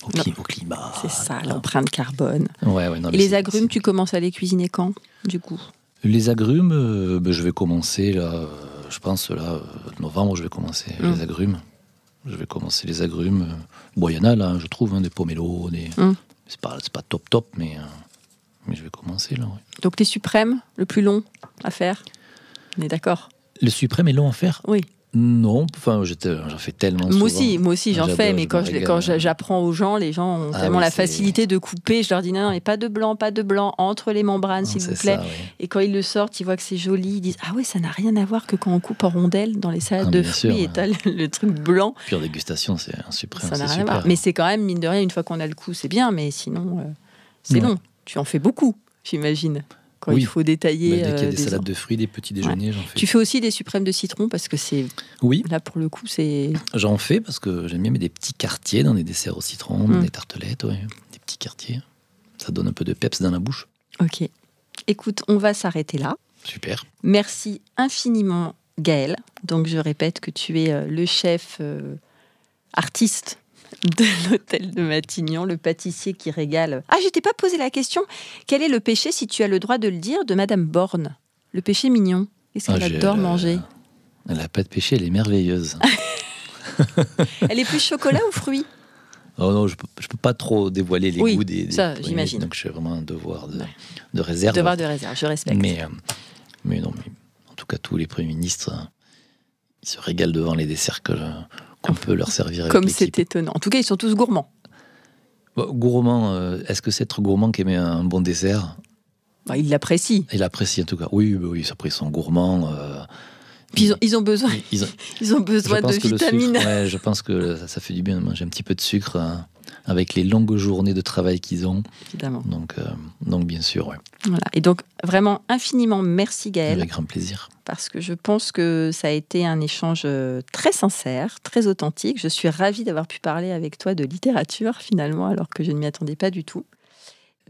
au climat. C'est ça, l'empreinte carbone. Non, et les agrumes, tu commences à les cuisiner quand, du coup? Les agrumes, je vais commencer là, je pense là, novembre, je vais commencer les agrumes. Je vais commencer les agrumes. Bon, il y en a là, je trouve, des pomelos, c'est pas top, mais je vais commencer là. Ouais. Donc les suprêmes, le plus long à faire, on est d'accord? Le suprême est long à faire? Oui. Non, enfin, j'en fais tellement souvent. Moi aussi, j'en fais, mais quand j'apprends aux gens, les gens ont tellement la facilité de couper. Je leur dis non, mais pas de blanc, entre les membranes, s'il vous plaît. Ça, oui. Et quand ils le sortent, ils voient que c'est joli, ils disent ah ouais, ça n'a rien à voir que quand on coupe en rondelles dans les salades de fruits, sûr, et t'as le truc blanc. Puis en dégustation, c'est un suprême. Ça n'a rien à voir. Mais c'est quand même, mine de rien, une fois qu'on a le coup, c'est bien, mais sinon, c'est long. Tu en fais beaucoup, j'imagine. Quand il faut détailler. Dès qu'il y a des salades de fruits, des petits déjeuners, j'en fais. Tu fais aussi des suprêmes de citron parce que c'est. Oui. Là, pour le coup, c'est. J'en fais parce que j'aime bien mettre des petits quartiers dans des desserts au citron, dans des tartelettes, des petits quartiers. Ça donne un peu de peps dans la bouche. Ok. Écoute, on va s'arrêter là. Super. Merci infiniment, Gaël. Donc, je répète que tu es le chef artiste de l'hôtel de Matignon, le pâtissier qui régale. Ah, je t'ai pas posé la question. Quel est le péché, si tu as le droit de le dire, de Madame Borne? Le péché mignon. Qu'est-ce qu'elle adore manger? Elle n'a pas de péché, elle est merveilleuse. Elle est plus chocolat ou fruits? Oh non, je peux pas trop dévoiler les goûts des ça, j'imagine. Donc j'ai vraiment un devoir de réserve. Devoir de réserve, je respecte. Mais non, en tout cas, tous les premiers ministres, ils se régalent devant les desserts qu'on peut leur servir avec Comme l'équipe. c'est étonnant. En tout cas, ils sont tous gourmands. Gourmand, est-ce que c'est être gourmand qui aime un bon dessert? Il l'apprécie. Il l'apprécie en tout cas. Oui, après ils sont gourmands. Puis ils ont besoin, ils ont besoin de vitamines. Sucre, je pense que ça fait du bien de manger un petit peu de sucre avec les longues journées de travail qu'ils ont. Évidemment. Donc bien sûr, ouais. Voilà. Et donc vraiment infiniment merci Gaël. Avec grand plaisir. Parce que je pense que ça a été un échange très sincère, très authentique. Je suis ravie d'avoir pu parler avec toi de littérature finalement, alors que je ne m'y attendais pas du tout.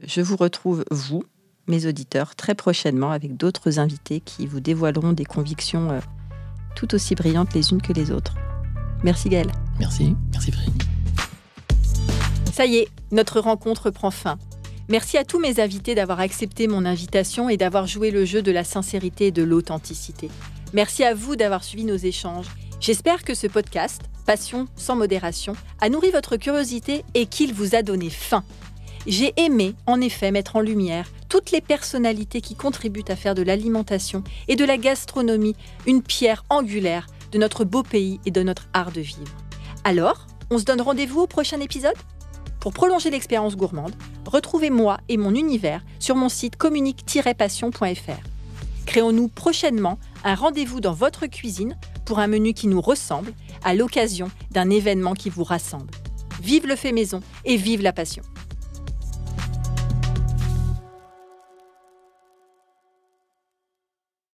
Je vous retrouve, vous, mes auditeurs, très prochainement avec d'autres invités qui vous dévoileront des convictions tout aussi brillantes les unes que les autres. Merci Gaël. Merci Virginie. Ça y est, notre rencontre prend fin. Merci à tous mes invités d'avoir accepté mon invitation et d'avoir joué le jeu de la sincérité et de l'authenticité. Merci à vous d'avoir suivi nos échanges. J'espère que ce podcast, Passion sans modération, a nourri votre curiosité et qu'il vous a donné faim. J'ai aimé, en effet, mettre en lumière toutes les personnalités qui contribuent à faire de l'alimentation et de la gastronomie une pierre angulaire de notre beau pays et de notre art de vivre. Alors, on se donne rendez-vous au prochain épisode ? Pour prolonger l'expérience gourmande, retrouvez-moi et mon univers sur mon site communique-passion.fr. Créons-nous prochainement un rendez-vous dans votre cuisine pour un menu qui nous ressemble à l'occasion d'un événement qui vous rassemble. Vive le fait maison et vive la passion!